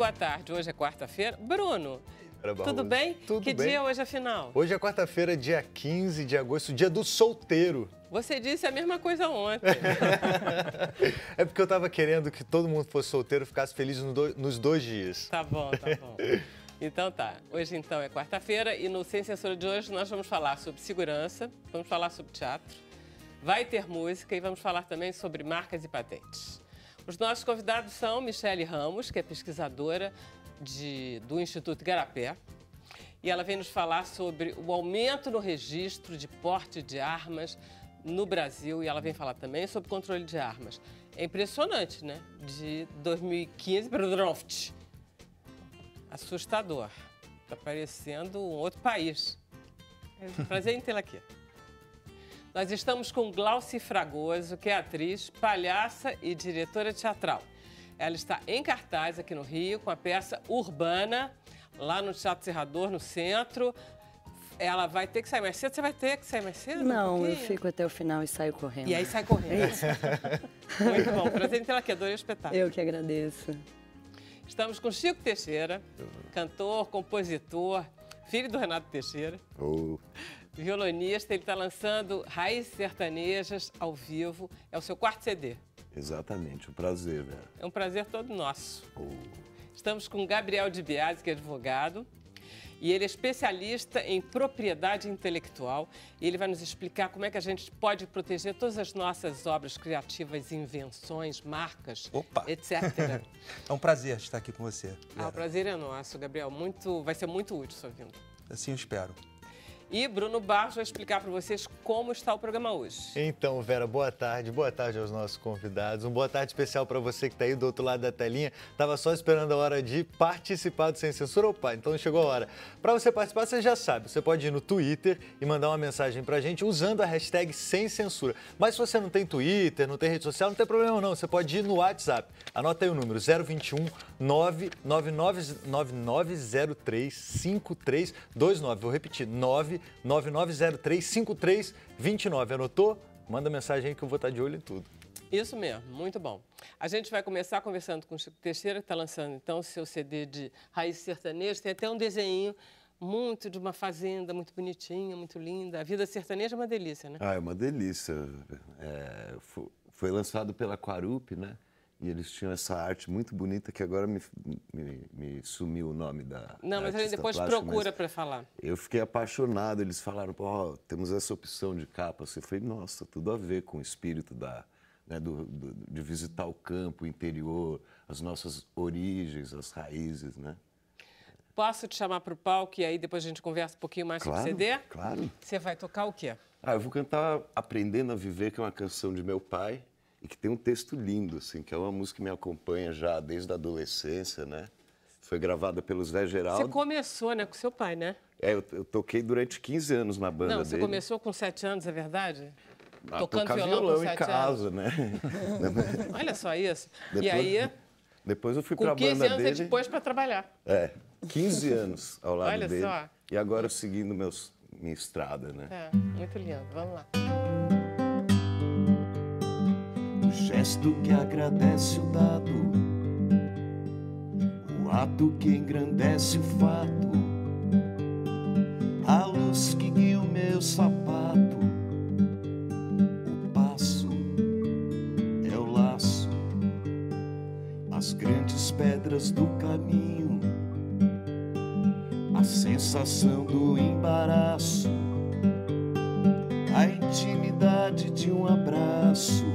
boa tarde. Hoje é quarta-feira. Bruno, tudo bem? Tudo que bem. dia é hoje, afinal? Hoje é quarta-feira, dia 15 de agosto, dia do solteiro. Você disse a mesma coisa ontem. É porque eu tava querendo que todo mundo fosse solteiro e ficasse feliz nos 2 dias. Tá bom, tá bom. Então tá. Hoje, então, é quarta-feira e no Sem Censura de hoje nós vamos falar sobre segurança, vamos falar sobre teatro, vai ter música e vamos falar também sobre marcas e patentes. Os nossos convidados são Michele Ramos, que é pesquisadora do Instituto Igarapé, e ela vem nos falar sobre o aumento no registro de porte de armas no Brasil, e ela vem falar também sobre controle de armas. É impressionante, né? De 2015 para o draft. Assustador. Está parecendo um outro país. É um prazer em tê-la aqui. Nós estamos com Glauci Fragoso, que é atriz, palhaça e diretora teatral. Ela está em cartaz aqui no Rio com a peça Urbana, lá no Teatro Serrador, no centro. Ela vai ter que sair mais cedo? Você vai ter que sair mais cedo? Não, eu fico até o final e saio correndo. E aí sai correndo. Muito bom. Prazer em tê-la aqui. Adorei o espetáculo. Eu que agradeço. Estamos com Chico Teixeira, cantor, compositor, filho do Renato Teixeira. Violonista, ele está lançando Raízes Sertanejas ao vivo. É o seu 4º CD. Exatamente, um prazer, velho. É um prazer todo nosso. Estamos com Gabriel de Biasi, que é advogado, e ele é especialista em propriedade intelectual. E ele vai nos explicar como é que a gente pode proteger todas as nossas obras criativas, invenções, marcas, etc. É um prazer estar aqui com você. O prazer é nosso, Gabriel. Vai ser muito útil sua vinda. Assim eu espero. E Bruno Barros vai explicar para vocês como está o programa hoje. Então, Vera, boa tarde aos nossos convidados. Boa tarde especial para você que está aí do outro lado da telinha. Tava só esperando a hora de participar do Sem Censura. Opa, então chegou a hora. Para você participar, você já sabe, você pode ir no Twitter e mandar uma mensagem para a gente usando a hashtag Sem Censura. Mas se você não tem Twitter, não tem rede social, não tem problema não, você pode ir no WhatsApp. Anota aí o número, 021 99903 5329. Vou repetir, 99903-5329. Anotou? Manda mensagem aí que eu vou estar de olho em tudo. Isso mesmo, muito bom. A gente vai começar conversando com o Chico Teixeira, que está lançando então o seu CD de Raízes Sertanejas. Tem até um desenho muito de uma fazenda, muito bonitinha, muito linda. A vida sertaneja é uma delícia, né? É uma delícia. Foi lançado pela Quarup, né? E eles tinham essa arte muito bonita que agora me sumiu o nome da Não, mas a gente depois plástica, procura para falar. Eu fiquei apaixonado. Eles falaram, temos essa opção de capa. Eu falei, nossa, tudo a ver com o espírito de visitar o campo, o interior, as nossas origens, as raízes, né? Posso te chamar para o palco e aí depois a gente conversa um pouquinho mais sobre o CD? Claro. Você vai tocar o quê? Eu vou cantar Aprendendo a Viver, que é uma canção de meu pai. E que tem um texto lindo, assim, que é uma música que me acompanha já desde a adolescência, né? Foi gravada pelos Zé Geraldo. Você começou, né, com seu pai, né? Eu toquei durante 15 anos na banda dele. Não, você começou com 7 anos, é verdade? Tocando violão com 7 em casa, anos. né? Olha só isso. Depois, e aí, depois eu fui para a banda dele. com 15 anos você depois para trabalhar. 15 anos ao lado Olha dele. Só. E agora seguindo minha estrada, né? Muito lindo. Vamos lá. O gesto que agradece o dado, o ato que engrandece o fato, a luz que guia o meu sapato, o passo é o laço, as grandes pedras do caminho, a sensação do embaraço, a intimidade de um abraço,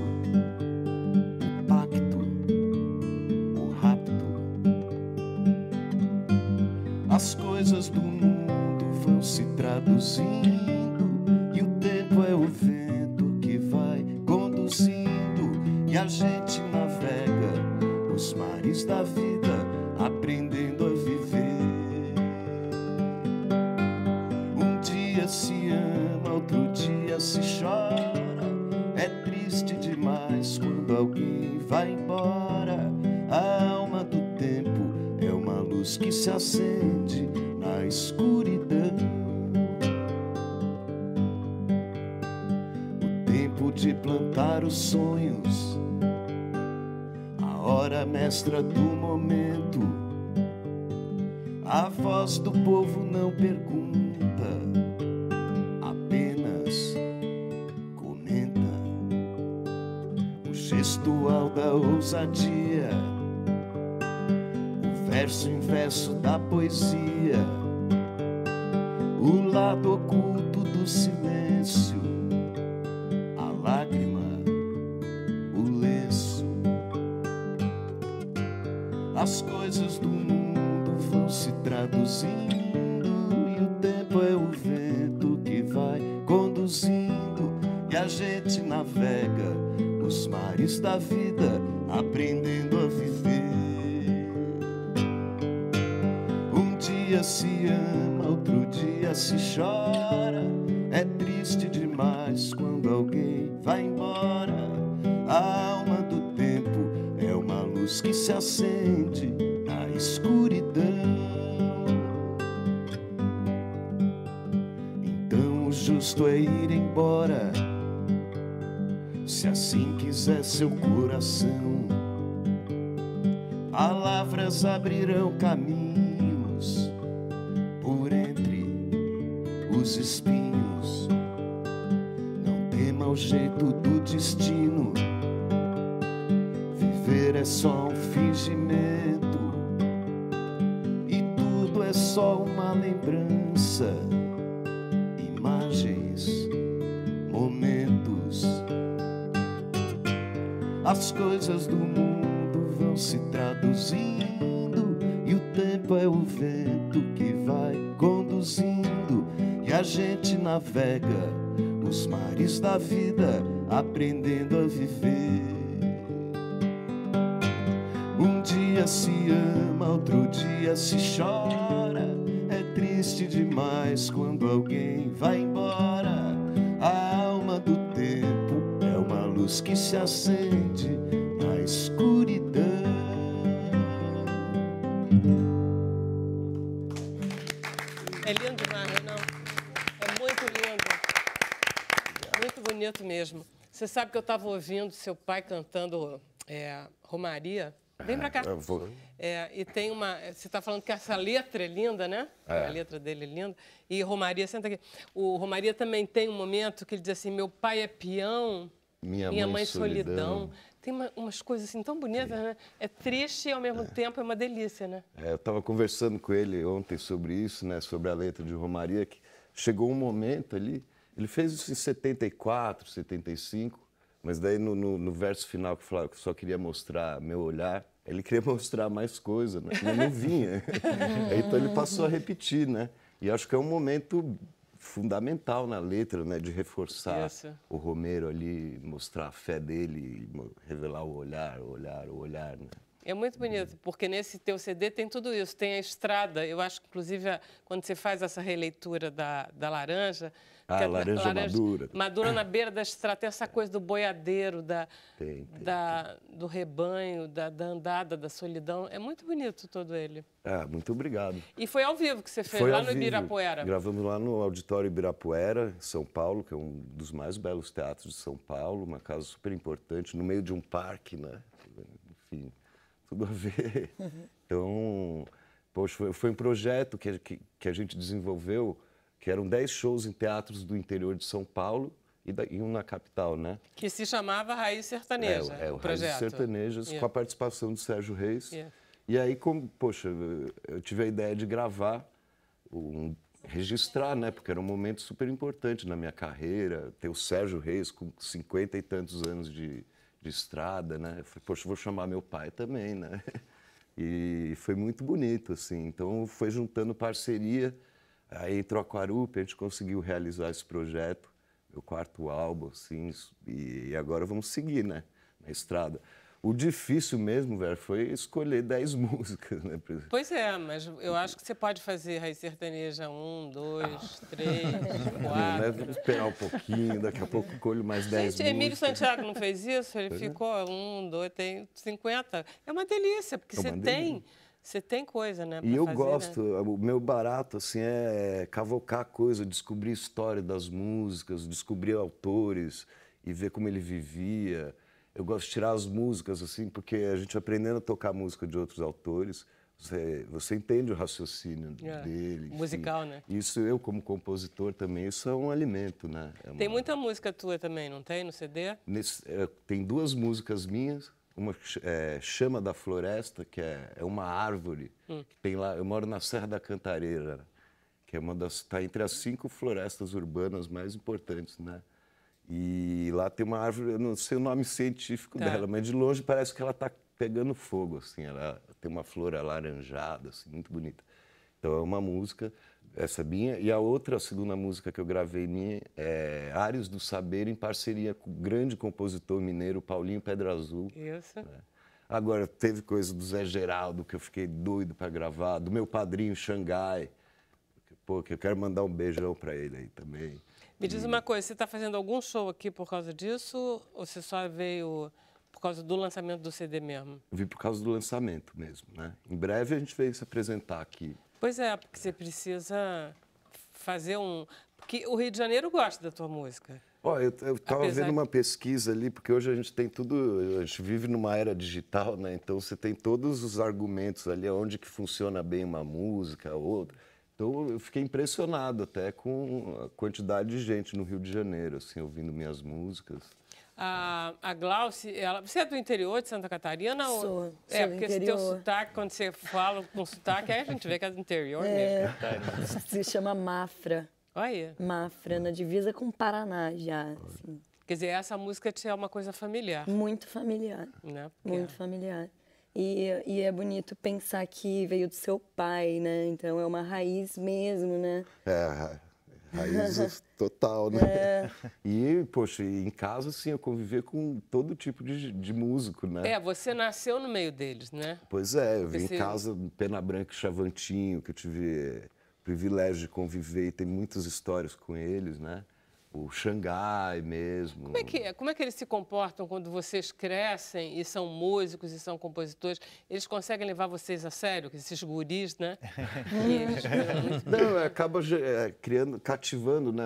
as coisas do mundo vão se traduzindo e o tempo é o vento que vai conduzindo e a gente navega os mares da vida aprendendo a viver. Um dia se ama, outro dia se chora, é triste demais quando alguém vai embora. A alma do tempo é uma luz que se acende na escuridão. O tempo de plantar os sonhos, a hora mestra do momento, A voz do povo não pergunta, apenas comenta. O gestual da ousadia, o verso em verso da poesia, o lado oculto do silêncio, a lágrima, o lenço. As coisas do mundo vão se traduzindo e o tempo é o vento que vai conduzindo e a gente navega os mares da vida, aprendendo a viver. Um dia se ama, outro dia se chora. É triste demais quando alguém vai embora. A alma do tempo é uma luz que se acende na escuridão. Então o justo é ir embora, se assim quiser seu coração. Palavras abrirão caminhos por entre os espinhos. Não tema o jeito do destino, viver é só um fingimento e tudo é só uma lembrança, imagens, momentos. As coisas do mundo vão se traduzindo e o tempo é o vento que vai conduzindo e a gente navega os mares da vida, aprendendo a viver. Um dia se ama, outro dia se chora. É triste demais quando alguém vai embora. A alma do tempo é uma luz que se acende na escuridão. É lindo demais, não? É muito lindo. Muito bonito mesmo. Você sabe que eu estava ouvindo seu pai cantando Romaria. Vem pra cá. E tem uma... Você está falando que essa letra é linda, né? A letra dele é linda. E Romaria, senta aqui. O Romaria também tem um momento que ele diz assim, meu pai é peão, minha mãe solidão. Tem umas coisas assim tão bonitas, né? É triste e ao mesmo tempo é uma delícia, né? Eu estava conversando com ele ontem sobre isso, né? Sobre a letra de Romaria, que chegou um momento ali, ele fez isso em 74, 75, mas daí no verso final que falava que só queria mostrar meu olhar, ele queria mostrar mais coisa, né? Mas não vinha. Então ele passou a repetir, né? E acho que é um momento fundamental na letra, né? De reforçar o Romero ali, mostrar a fé dele, revelar o olhar, né? É muito bonito, porque nesse teu CD tem tudo isso. Tem a estrada, eu acho que inclusive quando você faz essa releitura da laranja... laranja madura. Madura na beira da estrada, tem essa coisa do boiadeiro, do rebanho, da andada, da solidão. É muito bonito todo ele. Muito obrigado. E foi ao vivo que você fez, lá no Ibirapuera. Gravamos lá no Auditório Ibirapuera, em São Paulo, que é um dos mais belos teatros de São Paulo, uma casa super importante, no meio de um parque, né? Enfim, tudo a ver. Então, poxa, foi um projeto que a gente desenvolveu, que eram 10 shows em teatros do interior de São Paulo e um na capital, né? Que se chamava Raiz Sertaneja, o projeto. Raiz Sertanejas, com a participação do Sérgio Reis. E aí, poxa, eu tive a ideia de gravar, registrar, né? Porque era um momento super importante na minha carreira, ter o Sérgio Reis com 50 e tantos anos de estrada, né? Eu falei, poxa, vou chamar meu pai também, né? E foi muito bonito, assim. Então, foi juntando parceria. Aí entrou a Aquarup, a gente conseguiu realizar esse projeto, meu 4º álbum, assim, e agora vamos seguir, né, na estrada. O difícil mesmo, velho, foi escolher 10 músicas, né? Pois é, mas eu acho que você pode fazer Raiz Sertaneja 1, 2, 3, 4... Vamos esperar um pouquinho, daqui a pouco colho mais 10 músicas. Emílio Santiago não fez isso? Ele ficou 1, 2, tem 50. É uma delícia, porque você tem coisa, né? E eu fazer, gosto, né? O meu barato, assim, é cavocar coisa, descobrir história das músicas, descobrir autores e ver como ele vivia. Eu gosto de tirar as músicas, assim, porque a gente aprendendo a tocar música de outros autores, Você entende o raciocínio dele. Enfim. Musical, né? Isso eu, como compositor, também, isso é um alimento, né? Tem muita música tua também, não tem, no CD? Tem 2 músicas minhas, uma Chama da Floresta, que é uma árvore, que tem lá, eu moro na Serra da Cantareira, que é está entre as 5 florestas urbanas mais importantes, né? E lá tem uma árvore, eu não sei o nome científico dela, mas de longe parece que ela está pegando fogo, assim, ela tem uma flor alaranjada, assim, muito bonita. Então é uma música, essa minha, e a segunda música que eu gravei minha é Ares do Saber, em parceria com o grande compositor mineiro Paulinho Pedra Azul. Isso. Né? Agora, teve coisa do Zé Geraldo, que eu fiquei doido para gravar, do meu padrinho Xangai, pô, que eu quero mandar um beijão para ele aí também. Me diz uma coisa, você está fazendo algum show aqui por causa disso ou você só veio por causa do lançamento do CD mesmo? Eu vim por causa do lançamento mesmo, né? Em breve a gente veio se apresentar aqui. Pois é, porque você precisa fazer Porque o Rio de Janeiro gosta da tua música. Ó, eu estava vendo uma pesquisa ali, porque hoje a gente tem tudo, a gente vive numa era digital, né? Então você tem todos os argumentos ali, onde que funciona bem uma música, outra. Então eu fiquei impressionado até com a quantidade de gente no Rio de Janeiro, assim, ouvindo minhas músicas. A Glauce, você é do interior de Santa Catarina? Sou É, do porque esse interior. teu sotaque, quando você fala com sotaque, aí a gente vê que é do interior mesmo. Se chama Mafra. Olha, Mafra, na divisa com Paraná já. Assim. quer dizer, essa música te é uma coisa familiar, Muito familiar. né? Porque Muito familiar. E é bonito pensar que veio do seu pai, né? Então é uma raiz mesmo, né? Raiz total, né? E, poxa, em casa, assim, eu convivia com todo tipo de músico, né? você nasceu no meio deles, né? Pois é, eu vim Você- em casa, Pena Branca e Chavantinho, que eu tive privilégio de conviver e tem muitas histórias com eles, né? O Xangai mesmo. Como é que eles se comportam quando vocês crescem e são músicos e são compositores? Eles conseguem levar vocês a sério, esses guris, né? E eles- Não, acaba cativando, né?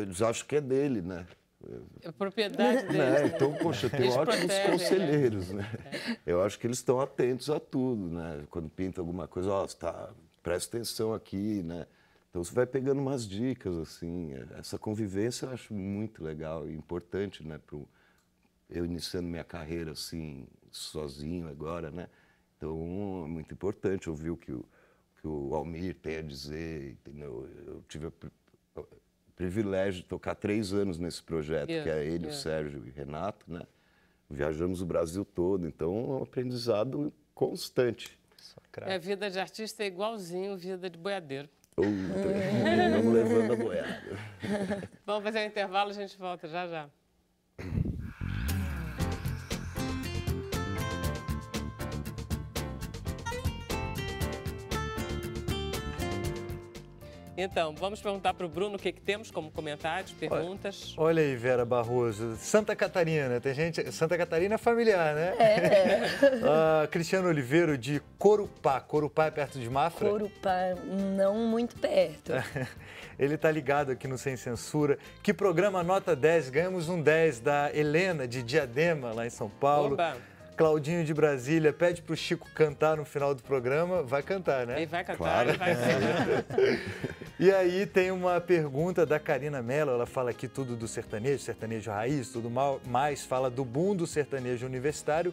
Eles acham que é dele, né? É propriedade deles. Né? né? Então, poxa, tem Eles ótimos protegem, conselheiros, né? Eu acho que eles estão atentos a tudo, né? Quando pinta alguma coisa, presta atenção aqui, né? Então você vai pegando umas dicas, assim. Essa convivência eu acho muito legal e importante, né? Eu iniciando minha carreira, assim, sozinho agora, né? Então é muito importante ouvir o que o Almir tem a dizer, entendeu? Eu tive o privilégio de tocar 3 anos nesse projeto, que é ele, o Sérgio e o Renato, né? Viajamos o Brasil todo, então é um aprendizado constante. A vida de artista é igualzinho vida de boiadeiro. Vamos levando a boiada. Vamos fazer um intervalo, a gente volta já já. Então, vamos perguntar para o Bruno o que temos como comentários, perguntas. Olha aí, Vera Barroso. Santa Catarina, tem gente... Santa Catarina é familiar, né? Cristiano Oliveira, de Corupá. Corupá é perto de Mafra? Corupá, não muito perto. Ele tá ligado aqui no Sem Censura. Que programa nota 10? Ganhamos um 10 da Helena, de Diadema, lá em São Paulo. Oba. Claudinho de Brasília pede pro Chico cantar no final do programa. Vai cantar, né? Ele vai cantar, Claro. ele vai cantar. E aí tem uma pergunta da Karina Mello, ela fala aqui tudo do sertanejo raiz, tudo mais, fala do boom do sertanejo universitário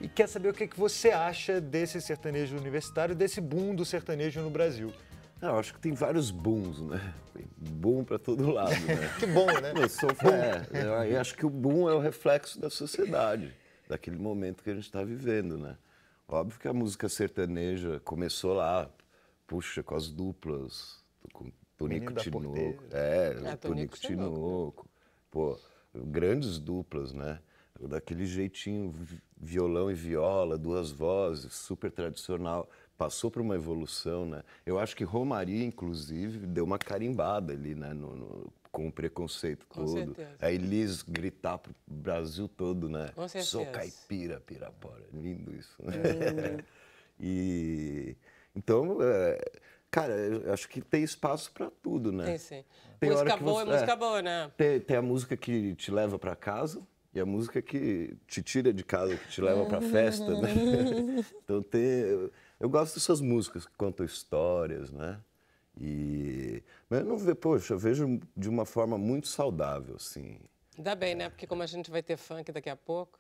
e quer saber o que você acha desse sertanejo universitário, desse boom do sertanejo no Brasil. Eu acho que tem vários booms, né? Tem boom para todo lado, né? Que bom, né? Eu acho que o boom é o reflexo da sociedade, daquele momento que a gente está vivendo, né? Óbvio que a música sertaneja começou lá, puxa, com as duplas, com Tonico Menino da Tinoco. Tonico Tonico Tinoco. Tinoco. Pô, grandes duplas, né? Daquele jeitinho, violão e viola, 2 vozes, super tradicional. Passou por uma evolução, né? Eu acho que Romaria, inclusive, deu uma carimbada ali, né? Com o preconceito Com todo. certeza. A Elis gritar pro Brasil todo, né? Com certeza. Sou caipira, pirapora. Lindo isso, né? Então, cara, eu acho que tem espaço para tudo, né? Tem sim. Tem hora Música que boa você- é música boa, né? Tem a música que te leva para casa e a música que te tira de casa, que te leva para festa, né? Então Eu gosto dessas músicas que contam histórias, né? Mas eu não vejo, poxa, eu vejo de uma forma muito saudável, assim. Ainda bem, né? Porque como a gente vai ter funk daqui a pouco...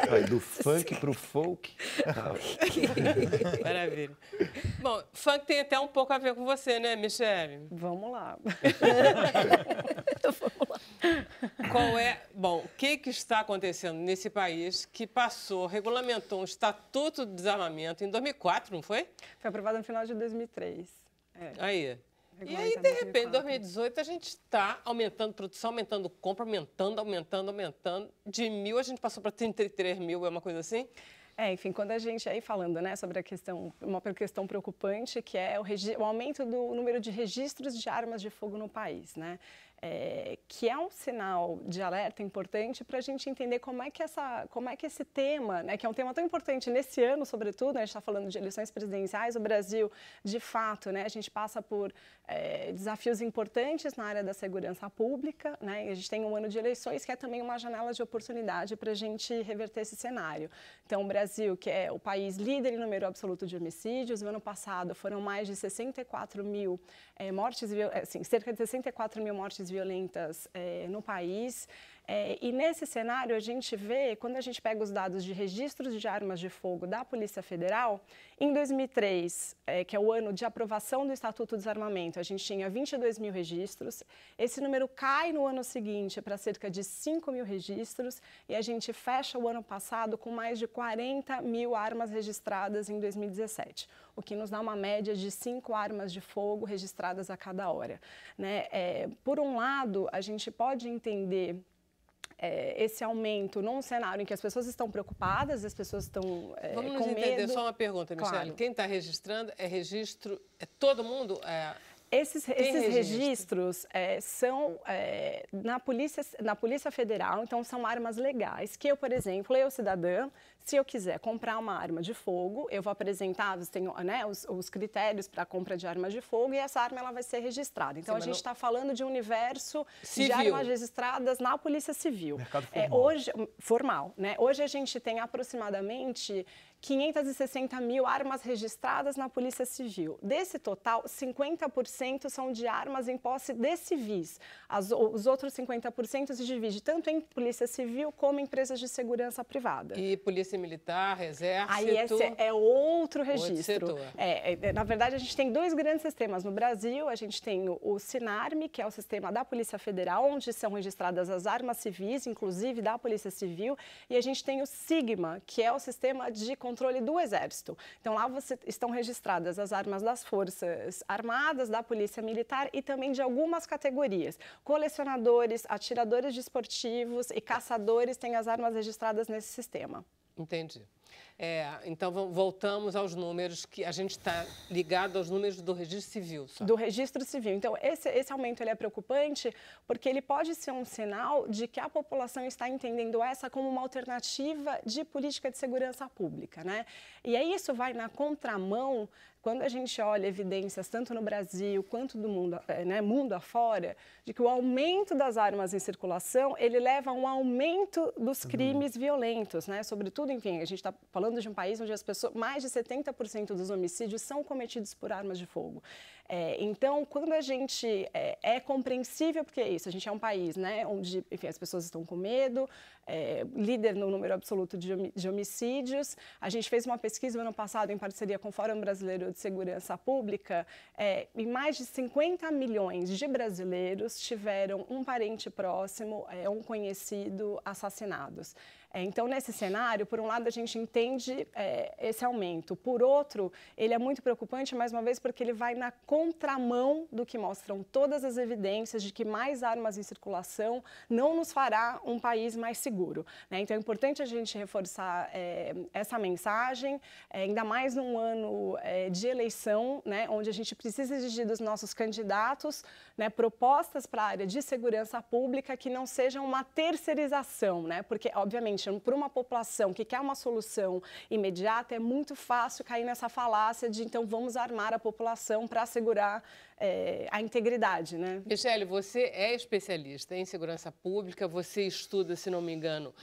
Vai do funk pro folk. Maravilha. Bom, funk tem até um pouco a ver com você, né, Michele? Vamos lá. Bom, o que está acontecendo nesse país que regulamentou um Estatuto do Desarmamento em 2004, não foi? Foi aprovado no final de 2003. Aí. E aí, de repente, em 2018, a gente está aumentando produção, aumentando compra, aumentando. De 1.000, a gente passou para 33 mil, é uma coisa assim? Enfim, quando a gente aí falando, né, sobre uma questão preocupante, que é o aumento do número de registros de armas de fogo no país, né? Que é um sinal de alerta importante para a gente entender como é que esse tema, né, que é um tema tão importante nesse ano, sobretudo, né, a gente está falando de eleições presidenciais, o Brasil, de fato, né, a gente passa por desafios importantes na área da segurança pública, né, e a gente tem um ano de eleições que é também uma janela de oportunidade para a gente reverter esse cenário. Então, o Brasil, que é o país líder em número absoluto de homicídios, no ano passado foram mais de 64 mil cerca de 64 mil mortes violentas no país. E nesse cenário, a gente vê, quando a gente pega os dados de registros de armas de fogo da Polícia Federal, em 2003, que é o ano de aprovação do Estatuto do Desarmamento, a gente tinha 22 mil registros. Esse número cai no ano seguinte para cerca de 5 mil registros e a gente fecha o ano passado com mais de 40 mil armas registradas em 2017, o que nos dá uma média de 5 armas de fogo registradas a cada hora, né? Por um lado, a gente pode entender esse aumento num cenário em que as pessoas estão preocupadas, as pessoas estão Vamos com nos entender, medo. só uma pergunta, Michele. Claro. Quem está registrando é todo mundo? Esses registros são na Polícia Federal, então são armas legais, que eu, por exemplo, cidadã, se eu quiser comprar uma arma de fogo, eu vou apresentar, tenho, né, os critérios para a compra de armas de fogo e essa arma ela vai ser registrada. Então, a gente está falando de um universo de armas registradas na Polícia Civil. Mercado formal. Formal, né? Hoje a gente tem aproximadamente 560 mil armas registradas na Polícia Civil. Desse total, 50% são de armas em posse de civis. Os outros 50% se divide tanto em Polícia Civil como em empresas de segurança privada. E Polícia Militar, Exército... Aí esse é outro registro. Outro setor. Na verdade, a gente tem dois grandes sistemas no Brasil. A gente tem o SINARME, que é o sistema da Polícia Federal, onde são registradas as armas civis, inclusive da Polícia Civil. E a gente tem o SIGMA, que é o sistema de controle do Exército. Então, lá estão registradas as armas das Forças Armadas, da Polícia Militar e também de algumas categorias. Colecionadores, atiradores desportivos e caçadores têm as armas registradas nesse sistema. Entendi. Então, voltamos aos números, que a gente está ligado aos números do registro civil. Só. Do registro civil. Então, esse aumento ele é preocupante porque ele pode ser um sinal de que a população está entendendo essa como uma alternativa de política de segurança pública, né? E aí isso vai na contramão quando a gente olha evidências tanto no Brasil quanto do mundo, mundo afora, de que o aumento das armas em circulação, ele leva a um aumento dos crimes violentos, né? Sobretudo, enfim, a gente está falando de um país onde mais de 70% dos homicídios são cometidos por armas de fogo. Então, quando a gente é compreensível, porque é isso, a gente é um país, né, onde, enfim, as pessoas estão com medo, líder no número absoluto de homicídios. A gente fez uma pesquisa no ano passado em parceria com o Fórum Brasileiro de Segurança Pública e mais de 50 milhões de brasileiros tiveram um parente próximo, um conhecido assassinados. Então, nesse cenário, por um lado, a gente entende esse aumento. Por outro, ele é muito preocupante, mais uma vez, porque ele vai na contramão do que mostram todas as evidências de que mais armas em circulação não nos fará um país mais seguro, né? Então, é importante a gente reforçar essa mensagem, ainda mais num ano de eleição, né, onde a gente precisa exigir dos nossos candidatos, né, propostas para a área de segurança pública que não sejam uma terceirização, né? Porque, obviamente, para uma população que quer uma solução imediata, é muito fácil cair nessa falácia de, então, vamos armar a população para assegurar a integridade, né? Michele, você é especialista em segurança pública, você estuda, se não me engano,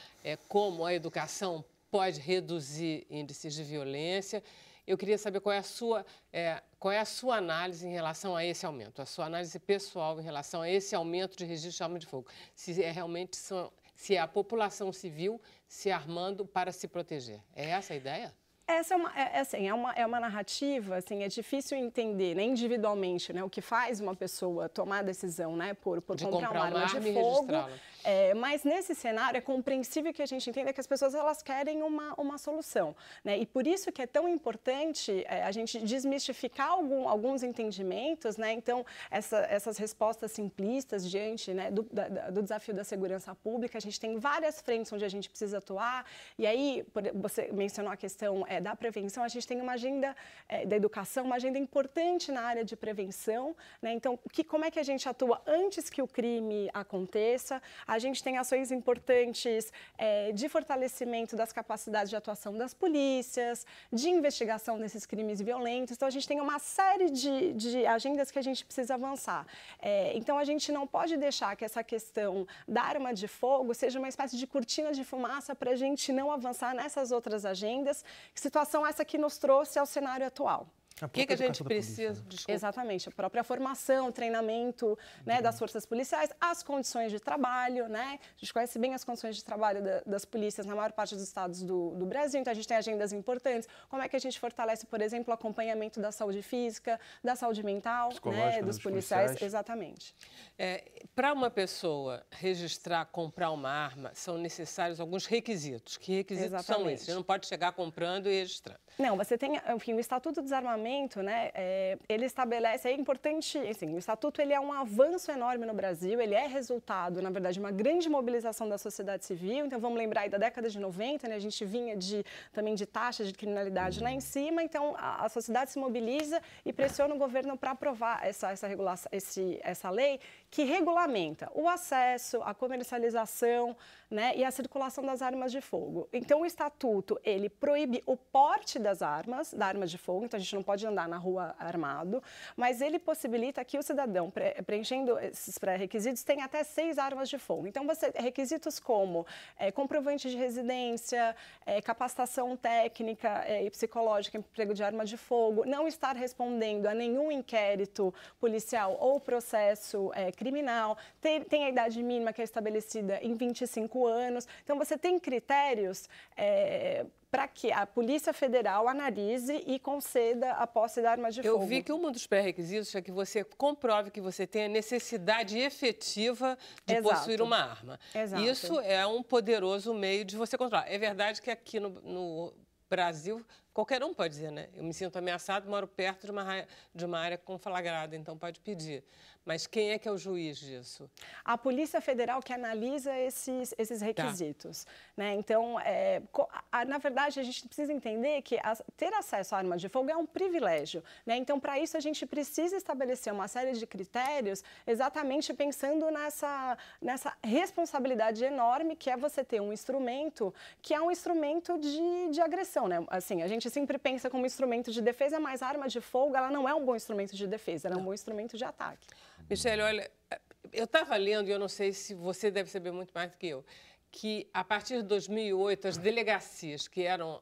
como a educação pode reduzir índices de violência. Eu queria saber qual é a sua análise em relação a esse aumento, a sua análise pessoal em relação a esse aumento de registro de arma de fogo. Se é a população civil se armando para se proteger. É essa a ideia? Essa é uma narrativa, assim, é difícil entender, né, individualmente, né, o que faz uma pessoa tomar a decisão, né, por comprar uma arma de fogo. Mas nesse cenário é compreensível que a gente entenda que as pessoas elas querem uma solução, né, e por isso que é tão importante a gente desmistificar alguns entendimentos, né, então essas respostas simplistas diante, né, do desafio da segurança pública. A gente tem várias frentes onde a gente precisa atuar, e aí você mencionou a questão da prevenção. A gente tem uma agenda da educação, uma agenda importante na área de prevenção, né? Então, como é que a gente atua antes que o crime aconteça? A gente tem ações importantes de fortalecimento das capacidades de atuação das polícias, de investigação desses crimes violentos. Então, a gente tem uma série de agendas que a gente precisa avançar. Então, a gente não pode deixar que essa questão da arma de fogo seja uma espécie de cortina de fumaça para a gente não avançar nessas outras agendas. Situação essa que nos trouxe ao cenário atual. O que a gente precisa? Exatamente, a própria formação, treinamento, né, das forças policiais, as condições de trabalho, né? A gente conhece bem as condições de trabalho das polícias na maior parte dos estados do Brasil, então a gente tem agendas importantes. Como é que a gente fortalece, por exemplo, o acompanhamento da saúde física, da saúde mental, né, dos policiais? Exatamente. Para uma pessoa registrar, comprar uma arma, são necessários alguns requisitos. Que requisitos são esses? Você não pode chegar comprando e registrando. Não, você tem, enfim, o Estatuto do Desarmamento, né, ele estabelece, é importante, assim, o Estatuto ele é um avanço enorme no Brasil, ele é resultado, na verdade, de uma grande mobilização da sociedade civil. Então, vamos lembrar aí da década de 90, né, a gente vinha também de taxas de criminalidade lá em cima, então a sociedade se mobiliza e pressiona o governo para aprovar essa lei que regulamenta o acesso, a comercialização, né, e a circulação das armas de fogo. Então, o Estatuto, ele proíbe o porte da arma de fogo, então a gente não pode andar na rua armado, mas ele possibilita que o cidadão, preenchendo esses pré-requisitos, tenha até 6 armas de fogo. Então, requisitos como comprovante de residência, capacitação técnica e psicológica, emprego de arma de fogo, não estar respondendo a nenhum inquérito policial ou processo criminal, tem a idade mínima que é estabelecida em 25 anos. Então, você tem critérios para que a Polícia Federal analise e conceda a posse da arma de fogo. Eu vi que um dos pré-requisitos é que você comprove que você tem a necessidade efetiva de possuir uma arma. Exato. Isso é um poderoso meio de você controlar. É verdade que aqui no Brasil, qualquer um pode dizer, né? Eu me sinto ameaçado, moro perto de uma área conflagrada, então pode pedir. Mas quem é que é o juiz disso? A Polícia Federal que analisa esses requisitos. Tá. Né? Então, na verdade, a gente precisa entender que ter acesso à arma de fogo é um privilégio. Né? Então, para isso, a gente precisa estabelecer uma série de critérios exatamente pensando nessa responsabilidade enorme que é você ter um instrumento que é um instrumento de agressão. Né? Assim, a gente sempre pensa como instrumento de defesa, mas a arma de fogo ela não é um bom instrumento de defesa, ela é um bom instrumento de ataque. Michele, olha, eu estava lendo, e eu não sei se você deve saber muito mais do que eu, que a partir de 2008, as delegacias, que eram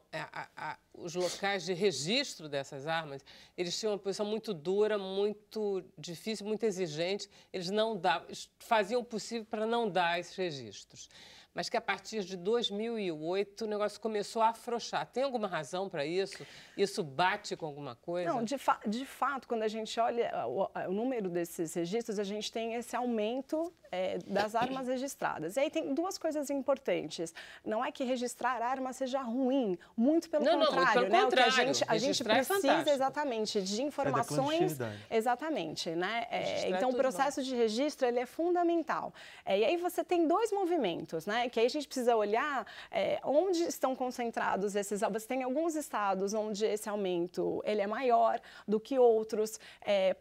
os locais de registro dessas armas, eles tinham uma posição muito dura, muito difícil, muito exigente. Eles faziam o possível para não dar esses registros. Mas que a partir de 2008 o negócio começou a afrouxar. Tem alguma razão para isso? Isso bate com alguma coisa? Não, de fato, quando a gente olha o número desses registros, a gente tem esse aumento das armas registradas. E aí tem duas coisas importantes. Não é que registrar arma seja ruim, muito pelo contrário. Muito pelo né? contrário. O que a gente precisa exatamente de informações. Exatamente, né? Então, o processo de registro ele é fundamental. E aí você tem 2 movimentos, né? Que aí a gente precisa olhar onde estão concentrados esses. Você tem alguns estados onde esse aumento ele é maior do que outros,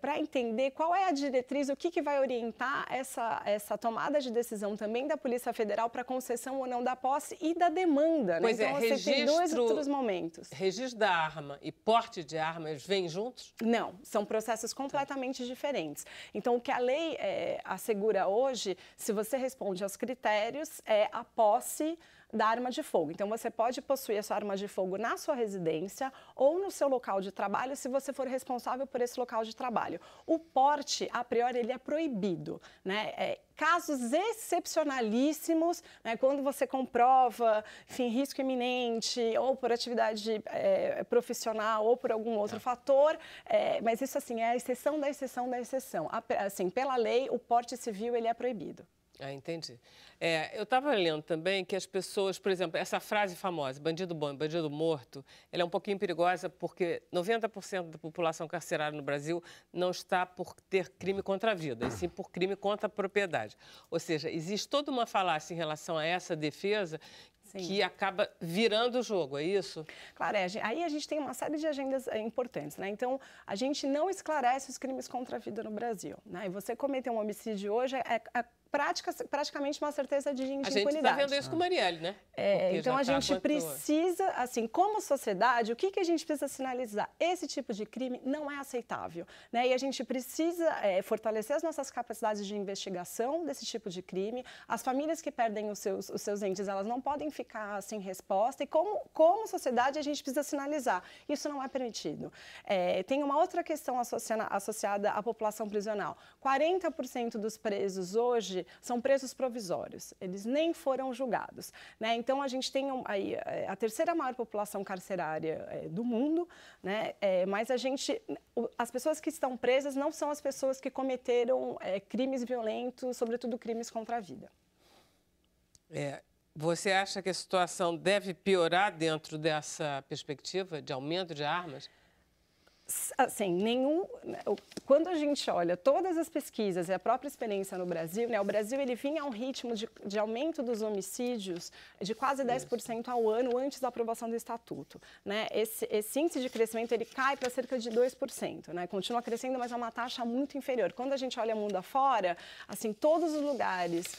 para entender qual é a diretriz, o que vai orientar essa tomada de decisão também da Polícia Federal para concessão ou não da posse e da demanda. Né? Pois então, você tem 2 outros momentos. Registro da arma e porte de armas vêm juntos? Não, são processos completamente diferentes. Então, o que a lei assegura hoje, se você responde aos critérios, é a posse da arma de fogo. Então, você pode possuir a sua arma de fogo na sua residência ou no seu local de trabalho, se você for responsável por esse local de trabalho. O porte, a priori, ele é proibido, né? Casos excepcionalíssimos, né, quando você comprova, enfim, risco iminente, ou por atividade profissional, ou por algum outro fator, mas isso, assim, é a exceção da exceção da exceção. Assim, pela lei, o porte civil, ele é proibido. Ah, entendi. Eu estava lendo também que as pessoas, por exemplo, essa frase famosa, bandido bom e bandido morto, ela é um pouquinho perigosa porque 90% da população carcerária no Brasil não está por ter crime contra a vida, e sim por crime contra a propriedade. Ou seja, existe toda uma falácia em relação a essa defesa que acaba virando o jogo, é isso? Claro, aí a gente tem uma série de agendas importantes, né? Então, a gente não esclarece os crimes contra a vida no Brasil, né? E você cometer um homicídio hoje praticamente uma certeza de impunidade. A gente está vendo isso com Marielle, né? Então, a gente precisa, assim, como sociedade, o que a gente precisa sinalizar? Esse tipo de crime não é aceitável, né? E a gente precisa fortalecer as nossas capacidades de investigação desse tipo de crime. As famílias que perdem os seus entes, elas não podem ficar sem resposta. E como sociedade, a gente precisa sinalizar. Isso não é permitido. Tem uma outra questão associada à população prisional. 40% dos presos hoje são presos provisórios, eles nem foram julgados, né? Então, a gente tem aí a terceira maior população carcerária do mundo, né? Mas as pessoas que estão presas não são as pessoas que cometeram crimes violentos, sobretudo crimes contra a vida. Você acha que a situação deve piorar dentro dessa perspectiva de aumento de armas? Assim, quando a gente olha todas as pesquisas e a própria experiência no Brasil, né, o Brasil ele vinha a um ritmo de aumento dos homicídios de quase 10% ao ano antes da aprovação do Estatuto, né? Esse índice de crescimento ele cai para cerca de 2%, né? Continua crescendo, mas é uma taxa muito inferior. Quando a gente olha o mundo afora, assim, todos os lugares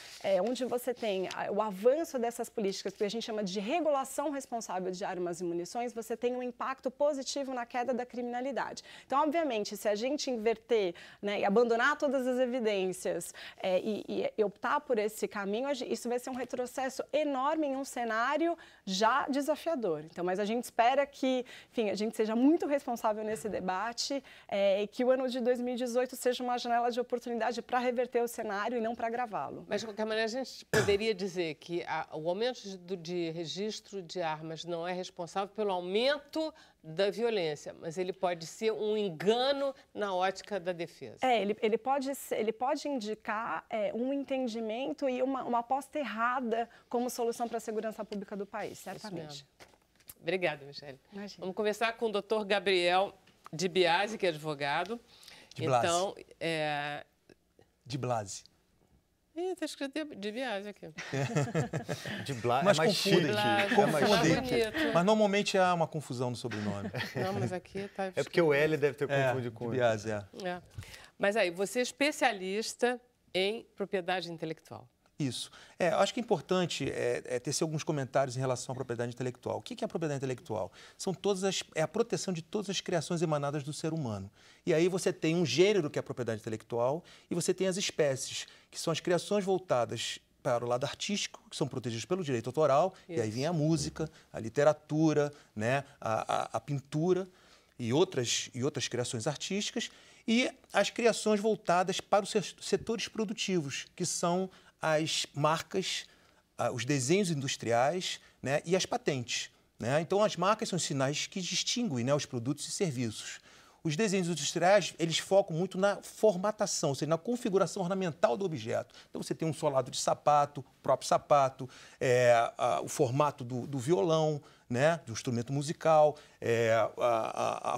onde você tem o avanço dessas políticas, que a gente chama de regulação responsável de armas e munições, você tem um impacto positivo na queda da criminalidade. Então, obviamente, se a gente inverter, né, e abandonar todas as evidências e optar por esse caminho, isso vai ser um retrocesso enorme em um cenário já desafiador. Então, mas a gente espera que, enfim, a gente seja muito responsável nesse debate e que o ano de 2018 seja uma janela de oportunidade para reverter o cenário e não para agravá-lo. Mas, de qualquer maneira, a gente poderia dizer que o aumento de registro de armas não é responsável pelo aumento da violência, mas ele pode ser um engano na ótica da defesa. Ele pode indicar um entendimento e uma aposta errada como solução para a segurança pública do país, certamente. Obrigada, Michele. Imagina. Vamos conversar com o Dr. Gabriel de Biasi, que é advogado. De Blasi. Então, De Blasi. Está escrito de Biasi aqui. De Blasi, Mas mais chique. Bonito. Mas normalmente há uma confusão no sobrenome. Não, mas aqui está É porque o L deve ter confundido com o de Biasi, Mas aí, você é especialista em propriedade intelectual. Isso. Acho que é importante tecer alguns comentários em relação à propriedade intelectual. O que é a propriedade intelectual? É a proteção de todas as criações emanadas do ser humano. E aí você tem um gênero, que é a propriedade intelectual, e você tem as espécies, que são as criações voltadas para o lado artístico, que são protegidas pelo direito autoral, e aí vem a música, a literatura, né, a pintura e outras criações artísticas, e as criações voltadas para os setores produtivos, que são as marcas, os desenhos industriais, né, e as patentes, né? Então, as marcas são sinais que distinguem, né, os produtos e serviços. Os desenhos industriais, eles focam muito na formatação, ou seja, na configuração ornamental do objeto. Então, você tem um solado de sapato, o próprio sapato, o formato do violão, né, do instrumento musical,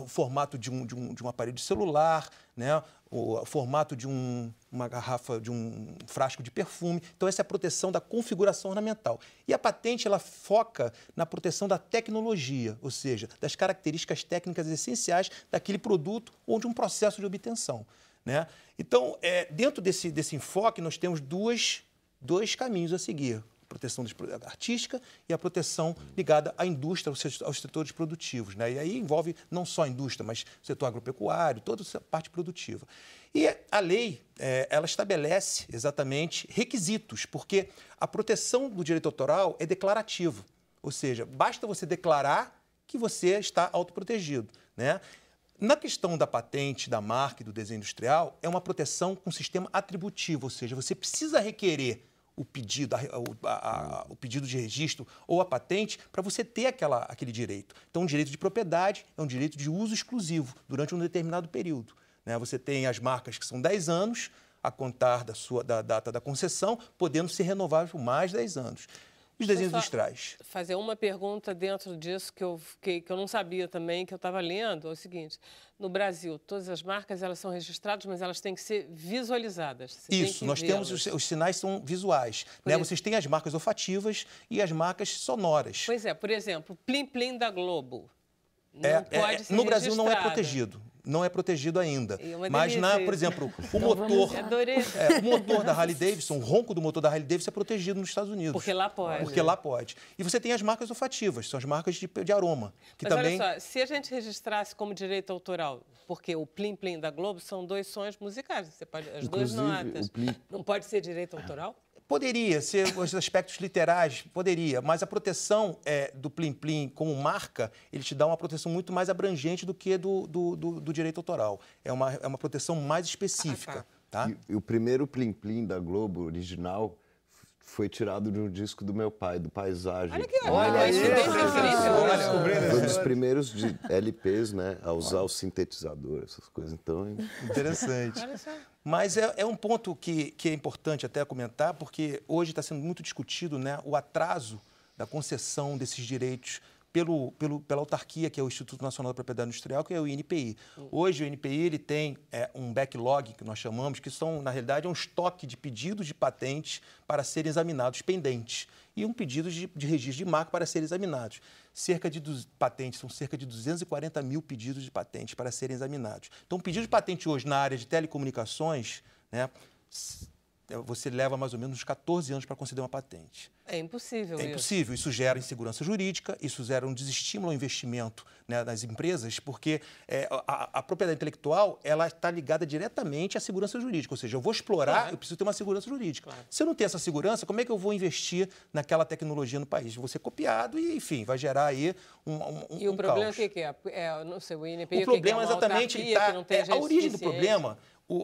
o formato de um aparelho de celular, né, o formato de uma garrafa, de um frasco de perfume. Então, essa é a proteção da configuração ornamental. E a patente, ela foca na proteção da tecnologia, ou seja, das características técnicas essenciais daquele produto ou de um processo de obtenção, né? Então, dentro desse enfoque, nós temos dois caminhos a seguir. proteção artística e a proteção ligada à indústria, aos setores produtivos, né? E aí envolve não só a indústria, mas o setor agropecuário, toda essa parte produtiva. E a lei, ela estabelece exatamente requisitos, porque a proteção do direito autoral é declarativa, ou seja, basta você declarar que você está autoprotegido, né? Na questão da patente, da marca e do desenho industrial, é uma proteção com sistema atributivo, ou seja, você precisa requerer o pedido, o pedido de registro ou a patente para você ter aquele direito. Então, um direito de propriedade é um direito de uso exclusivo durante um determinado período, né? Você tem as marcas que são 10 anos, a contar da data da concessão, podendo ser renováveis por mais 10 anos. Os desenhos industriais. Fazer uma pergunta dentro disso que eu não sabia também, que eu estava lendo, é o seguinte: no Brasil, todas as marcas elas são registradas, mas elas têm que ser visualizadas. Isso, nós temos os sinais são visuais, né? Vocês têm as marcas olfativas e as marcas sonoras. Pois é, por exemplo, Plim Plim da Globo. Não pode ser no Brasil não é registrada. protegido. Não é protegido ainda. Mas, por exemplo, o motor da Harley Davidson, o ronco do motor da Harley Davidson é protegido nos Estados Unidos. Porque lá pode. Porque lá pode. E você tem as marcas olfativas, são as marcas de aroma. Que Mas também... olha só, se a gente registrasse como direito autoral, porque o Plim Plim da Globo são 2 sons musicais, você pode, as duas notas, não pode ser direito autoral? Poderia ser os aspectos literais, poderia, mas a proteção do Plim Plim como marca, ele te dá uma proteção muito mais abrangente do que do direito autoral. É uma proteção mais específica. Tá? E o primeiro Plim Plim da Globo original foi tirado de um disco do meu pai, do Paisagem. Olha que incrível. Foi um dos primeiros de LPs, né, a usar o sintetizador, essas coisas. Então, interessante. Mas é um ponto que é importante até comentar, porque hoje está sendo muito discutido, né, o atraso da concessão desses direitos pela autarquia, que é o Instituto Nacional da Propriedade Industrial, que é o INPI. Hoje, o INPI ele tem um backlog, que nós chamamos, que são, na realidade, um estoque de pedidos de patentes para serem examinados pendentes e um pedido de registro de marca para serem examinados. Patentes, são cerca de 240 mil pedidos de patentes para serem examinados. Então, um pedido de patente hoje na área de telecomunicações, né, você leva mais ou menos uns 14 anos para conceder uma patente. É impossível. É impossível. Isso gera insegurança jurídica, isso gera um desestímulo ao investimento, né, das empresas, porque a propriedade intelectual ela está ligada diretamente à segurança jurídica. Ou seja, eu vou explorar, eu preciso ter uma segurança jurídica. Claro. Se eu não tenho essa segurança, como é que eu vou investir naquela tecnologia no país? Vou ser copiado e, enfim, vai gerar aí E o problema caos. O que é? Não sei, o INPI, o problema exatamente a origem do problema.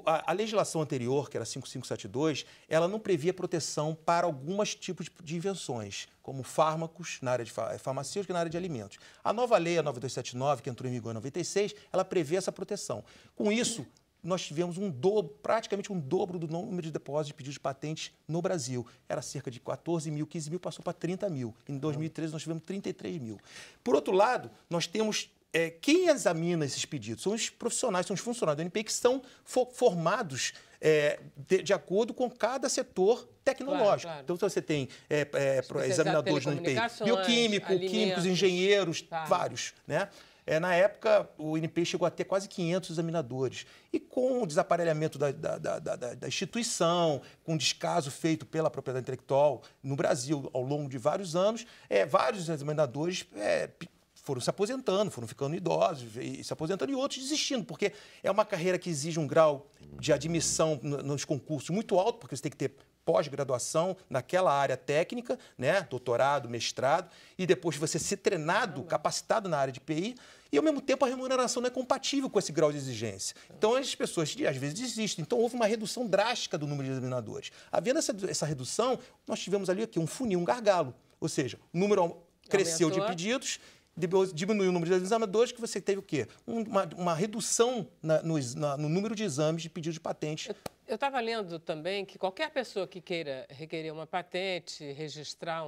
A legislação anterior, que era 5572, ela não previa proteção para alguns tipos de invenções, como fármacos na área de farmacêutica e na área de alimentos. A nova lei, a 9279, que entrou em vigor em 96, ela prevê essa proteção. Com isso, nós tivemos praticamente um dobro do número de depósitos de pedidos de patentes no Brasil. Era cerca de 14 mil, 15 mil, passou para 30 mil. Em 2013, nós tivemos 33 mil. Por outro lado, nós temos... quem examina esses pedidos? São os profissionais, são os funcionários do INPI que são formados de acordo com cada setor tecnológico. Claro. Então, você tem examinadores no INPI, químicos, engenheiros, vários, né? Na época, o INPI chegou a ter quase 500 examinadores. E com o desaparelhamento da instituição, com o descaso feito pela propriedade intelectual no Brasil ao longo de vários anos, vários examinadores foram se aposentando, foram ficando idosos e se aposentando e outros desistindo, porque é uma carreira que exige um grau de admissão nos concursos muito alto, porque você tem que ter pós-graduação naquela área técnica, né, doutorado, mestrado, e depois você ser treinado, capacitado na área de PI, e ao mesmo tempo a remuneração não é compatível com esse grau de exigência. Então as pessoas às vezes desistem. Então houve uma redução drástica do número de examinadores. Havendo essa redução, nós tivemos ali um funil, um gargalo, ou seja, o número cresceu de pedidos, diminuiu o número de examinadores, que você teve o quê? Uma redução no número de exames de pedido de patente. Eu estava lendo também que qualquer pessoa que queira requerer uma patente, registrar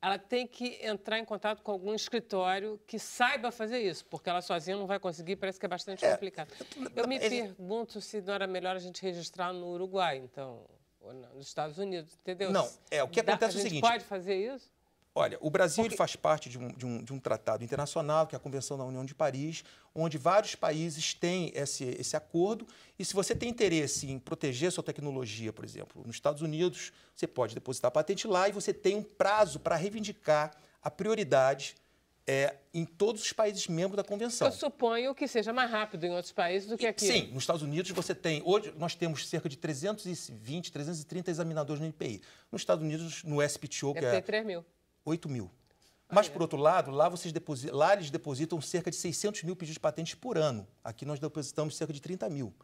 ela tem que entrar em contato com algum escritório que saiba fazer isso, porque ela sozinha não vai conseguir, parece que é bastante complicado. Eu me pergunto se não era melhor a gente registrar no Uruguai, então, ou nos Estados Unidos, entendeu? Não, o que acontece é o seguinte... A gente pode fazer isso? Olha, o Brasil ele faz parte de um tratado internacional, que é a Convenção da União de Paris, onde vários países têm esse acordo. E se você tem interesse em proteger a sua tecnologia, por exemplo, nos Estados Unidos, você pode depositar a patente lá e você tem um prazo para reivindicar a prioridade em todos os países membros da Convenção. Eu suponho que seja mais rápido em outros países do que aqui. Sim, nos Estados Unidos hoje nós temos cerca de 320, 330 examinadores no NPI. Nos Estados Unidos, no SPTO, Deve ter 3 mil. 8 mil. Mas, por outro lado, lá eles depositam cerca de 600 mil pedidos de patentes por ano. Aqui nós depositamos cerca de 30 mil.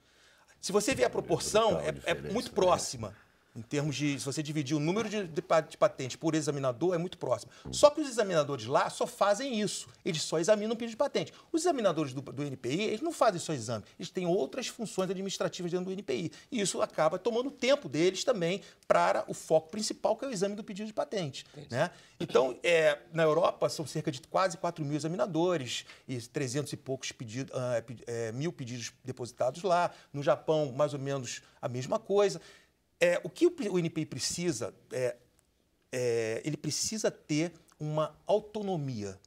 Se você ver a proporção, é muito próxima. Em termos de, se você dividir o número de patentes por examinador, é muito próximo. Só que os examinadores lá só fazem isso. Eles só examinam o pedido de patente. Os examinadores do NPI, eles não fazem só exame. Eles têm outras funções administrativas dentro do NPI. E isso acaba tomando o tempo deles também para o foco principal, que é o exame do pedido de patente. Né? Então, na Europa, são cerca de quase 4 mil examinadores e 300 e poucos mil pedidos depositados lá. No Japão, mais ou menos a mesma coisa. O que o NPI precisa ele precisa ter uma autonomia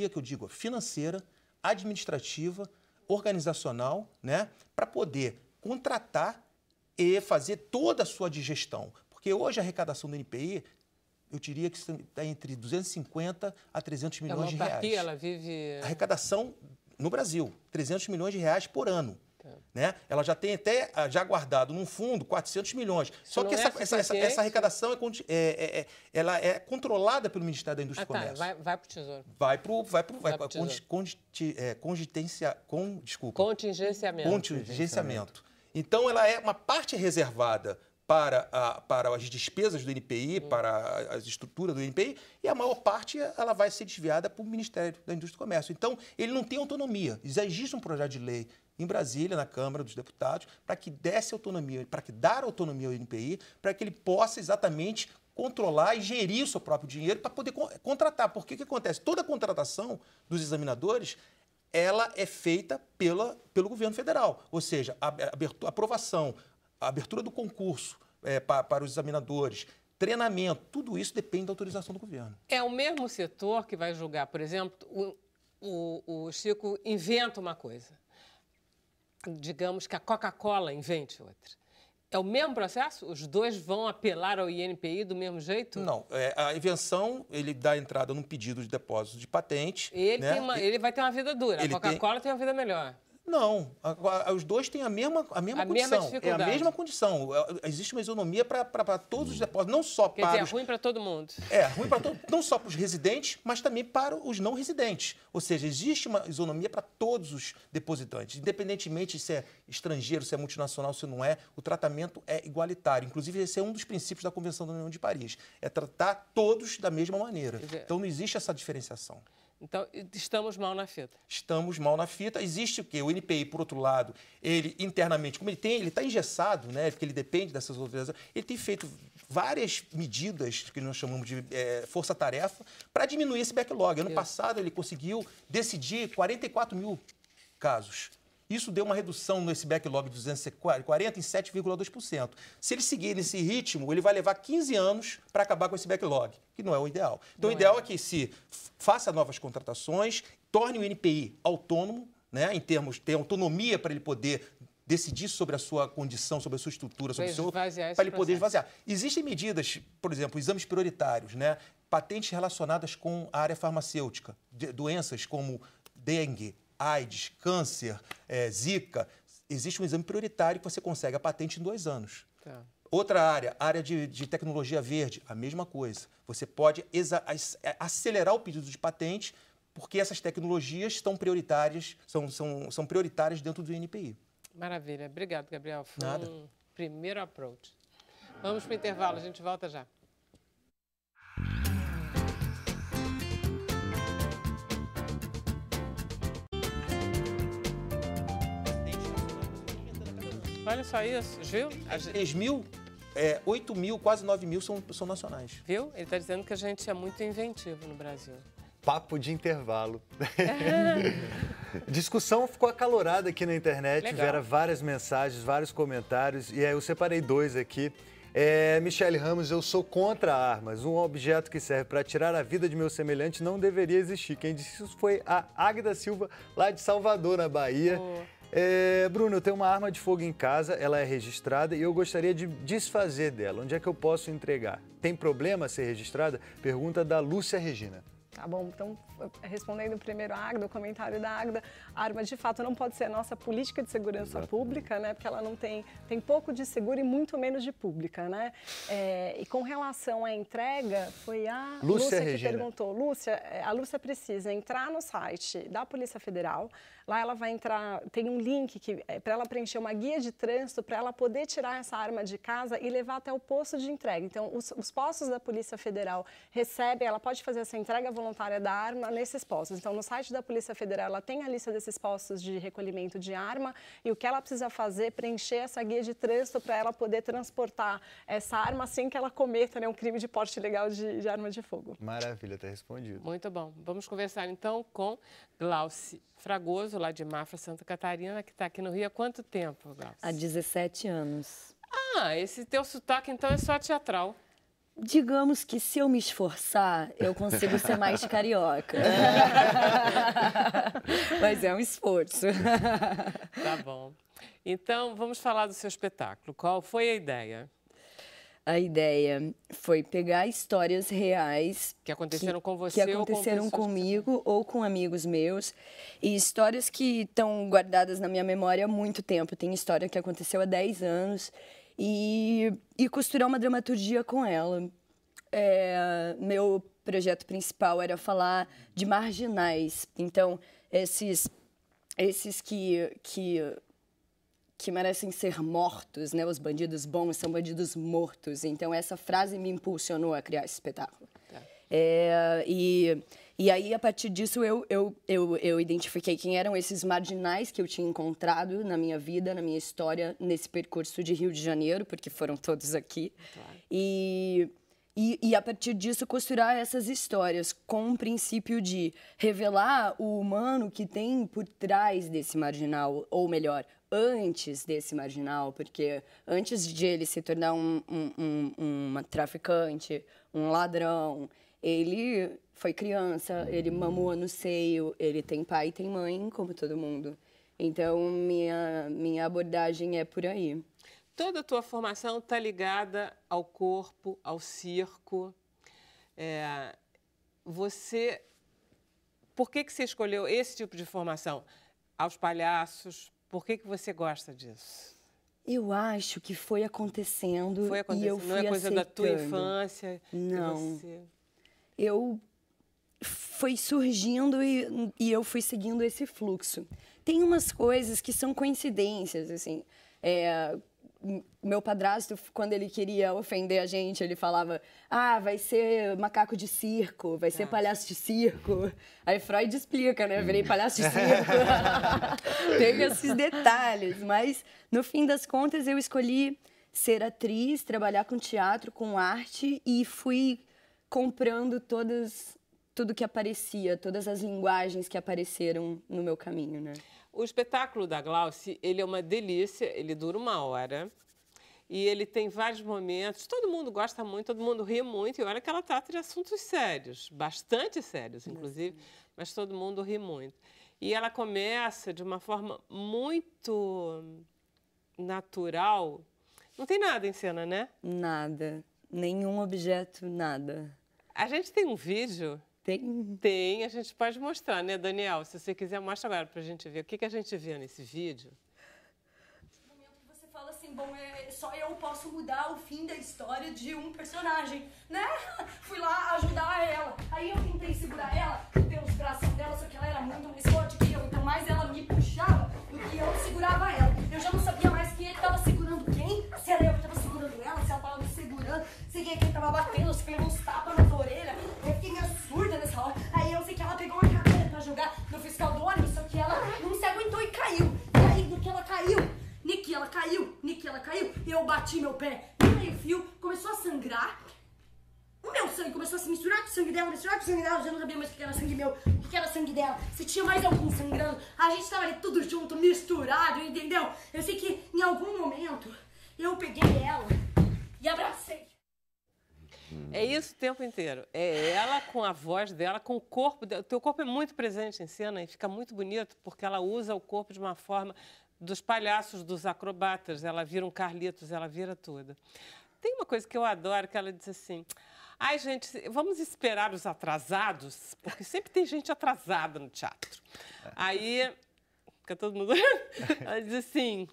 que eu digo financeira, administrativa, organizacional, né, para poder contratar e fazer toda a sua digestão. Porque hoje a arrecadação do NPI, eu diria que está entre 250 a 300 milhões de reais. Aqui ela vive... A arrecadação no Brasil, 300 milhões de reais por ano. Né? Ela já tem até já guardado num fundo 400 milhões. Só que essa arrecadação ela é controlada pelo Ministério da Indústria e Comércio. Vai para o Tesouro. Vai para o contingenciamento. Então, ela é uma parte reservada para as despesas do NPI, para as estruturas do NPI, e a maior parte ela vai ser desviada para o Ministério da Indústria e Comércio. Então, ele não tem autonomia. Existe um projeto de lei em Brasília, na Câmara dos Deputados, para que desse autonomia, para que dar autonomia ao NPI, para que ele possa exatamente controlar e gerir o seu próprio dinheiro para poder contratar. Porque o que acontece? Toda a contratação dos examinadores, ela é feita pelo governo federal. Ou seja, a aprovação, a abertura do concurso para os examinadores, treinamento, tudo isso depende da autorização do governo. É o mesmo setor que vai julgar, por exemplo, o Chico inventa uma coisa. Digamos que a Coca-Cola invente outra. É o mesmo processo? Os dois vão apelar ao INPI do mesmo jeito? Não. A invenção, ele dá entrada num pedido de depósito de patente. Ele vai ter uma vida dura. A Coca-Cola tem uma vida melhor. Não, os dois têm a mesma condição. É a mesma condição. Existe uma isonomia para todos os depósitos, não só Quer dizer, é ruim para todo mundo. É ruim para não só para os residentes, mas também para os não residentes. Ou seja, existe uma isonomia para todos os depositantes, independentemente se é estrangeiro, se é multinacional, se não é, o tratamento é igualitário. Inclusive, esse é um dos princípios da Convenção da União de Paris, é tratar todos da mesma maneira. Então, não existe essa diferenciação. Então, estamos mal na fita. Estamos mal na fita. Existe o quê? O NPI, por outro lado, ele internamente, como ele está engessado, né, porque ele depende dessas autorizações, ele tem feito várias medidas que nós chamamos de força-tarefa para diminuir esse backlog. Ano passado, ele conseguiu decidir 44 mil casos. Isso deu uma redução nesse backlog de 240 em 7,2%. Se ele seguir nesse ritmo, ele vai levar 15 anos para acabar com esse backlog, que não é o ideal. Então, o ideal é que se faça novas contratações, torne o NPI autônomo, né, em termos de ter autonomia para ele poder decidir sobre a sua condição, sobre a sua estrutura, sobre o seu... para ele poder esvaziar. Existem medidas, por exemplo, exames prioritários, né, patentes relacionadas com a área farmacêutica, doenças como dengue, AIDS, câncer, Zika, existe um exame prioritário que você consegue a patente em 2 anos. Tá. Outra área de tecnologia verde, a mesma coisa. Você pode acelerar o pedido de patente porque essas tecnologias estão prioritárias, são prioritárias dentro do INPI. Maravilha. Obrigado, Gabriel. Foi um primeiro approach. Vamos para o intervalo, a gente volta já. Olha só isso, viu? 3 mil, 8 mil, quase 9 mil são nacionais. Viu? Ele está dizendo que a gente é muito inventivo no Brasil. Papo de intervalo. Discussão ficou acalorada aqui na internet, tiveram várias mensagens, vários comentários, e aí eu separei 2 aqui. Michele Ramos, eu sou contra armas. Um objeto que serve para tirar a vida de meu semelhante não deveria existir. Quem disse isso foi a Águida Silva, lá de Salvador, na Bahia. Bruno, eu tenho uma arma de fogo em casa, ela é registrada e eu gostaria de desfazer dela. Onde é que eu posso entregar? Tem problema ser registrada? Pergunta da Lúcia Regina. Tá bom, então, respondendo primeiro a Águida, o comentário da Águida, a arma de fato não pode ser a nossa política de segurança pública, né? Porque ela não tem pouco de seguro e muito menos de pública, né? E com relação à entrega, foi a Lúcia que perguntou. Lúcia, a Lúcia precisa entrar no site da Polícia Federal. Lá ela vai entrar, tem um link para ela preencher uma guia de trânsito para ela poder tirar essa arma de casa e levar até o posto de entrega. Então, os postos da Polícia Federal recebem, ela pode fazer essa entrega voluntária da arma nesses postos. Então, no site da Polícia Federal, ela tem a lista desses postos de recolhimento de arma e o que ela precisa fazer é preencher essa guia de trânsito para ela poder transportar essa arma sem que ela cometa, né, um crime de porte ilegal de arma de fogo. Maravilha, está respondido. Muito bom. Vamos conversar então com Glauci Fragoso, lá de Mafra, Santa Catarina, que está aqui no Rio há quanto tempo, Glauci? Há 17 anos. Esse teu sotaque então é só teatral. Digamos que se eu me esforçar, eu consigo ser mais carioca. Mas é um esforço. Tá bom. Então, vamos falar do seu espetáculo. Qual foi a ideia? A ideia foi pegar histórias reais que aconteceram com você, que aconteceram comigo ou com amigos meus, e histórias que estão guardadas na minha memória há muito tempo. Tem história que aconteceu há 10 anos e costurar uma dramaturgia com ela. Meu projeto principal era falar de marginais. Então, esses que merecem ser mortos, né? Os bandidos bons são bandidos mortos. Então, essa frase me impulsionou a criar esse espetáculo. Tá. E aí, a partir disso, eu identifiquei quem eram esses marginais que eu tinha encontrado na minha vida, na minha história, nesse percurso de Rio de Janeiro, porque foram todos aqui. Claro. E a partir disso, costurar essas histórias com um princípio de revelar o humano que tem por trás desse marginal, ou melhor, antes desse marginal, porque antes de ele se tornar um traficante, um ladrão, ele foi criança, ele mamou no seio, ele tem pai e tem mãe, como todo mundo. Então, minha abordagem é por aí. Toda a tua formação está ligada ao corpo, ao circo. Por que você escolheu esse tipo de formação? Aos palhaços, por que você gosta disso? Eu acho que foi acontecendo, e eu fui Não é coisa aceitando. Da tua infância? Não. Foi surgindo e eu fui seguindo esse fluxo. Tem umas coisas que são coincidências, assim. Meu padrasto, quando ele queria ofender a gente, ele falava: vai ser macaco de circo, vai ser palhaço de circo. Aí Freud explica, né? Virei palhaço de circo. Tem esses detalhes, mas no fim das contas eu escolhi ser atriz, trabalhar com teatro, com arte, e fui comprando tudo que aparecia, todas as linguagens que apareceram no meu caminho, né? O espetáculo da Glauci, ele é uma delícia, ele dura 1 hora e ele tem vários momentos, todo mundo gosta muito, todo mundo ri muito, e olha que ela trata de assuntos sérios, bastante sérios, inclusive, mas todo mundo ri muito. E ela começa de uma forma muito natural, não tem nada em cena, né? Nada, nenhum objeto, nada. A gente tem um vídeo... Tem, a gente pode mostrar, né, Daniel? Se você quiser, mostra agora pra gente ver. O que a gente vê nesse vídeo? No momento que você fala assim, bom, só eu posso mudar o fim da história de um personagem, né? Fui lá ajudar ela. Aí eu tentei segurar ela, pelos braços dela, só que ela era muito mais forte que eu. Então mais ela me puxava do que eu segurava ela. Eu já não sabia mais quem tava segurando quem. Se era eu que tava segurando ela, se ela tava me segurando. Se quem tava batendo, se pegou uns tapas nas orelhas. Eu fiquei meio surda nessa hora. Aí eu sei que ela pegou uma cadeira pra jogar no fiscal do ônibus, só que ela não se aguentou e caiu. E aí, do que ela caiu, Niki, ela caiu, e eu bati meu pé no meio-fio, começou a sangrar. O meu sangue começou a se misturar com o sangue dela, eu já não sabia mais o que era sangue meu, o que era sangue dela, se tinha mais algum sangrando. A gente tava ali tudo junto, misturado, entendeu? Eu sei que em algum momento eu peguei ela e abracei É isso o tempo inteiro. É ela com a voz dela, com o corpo dela. O teu corpo é muito presente em cena e fica muito bonito porque ela usa o corpo de uma forma dos palhaços, dos acrobatas. Ela vira um Carlitos, ela vira tudo. Tem uma coisa que eu adoro, que ela diz assim... Ai, gente, vamos esperar os atrasados, porque sempre tem gente atrasada no teatro. Aí, fica todo mundo... Ela diz assim...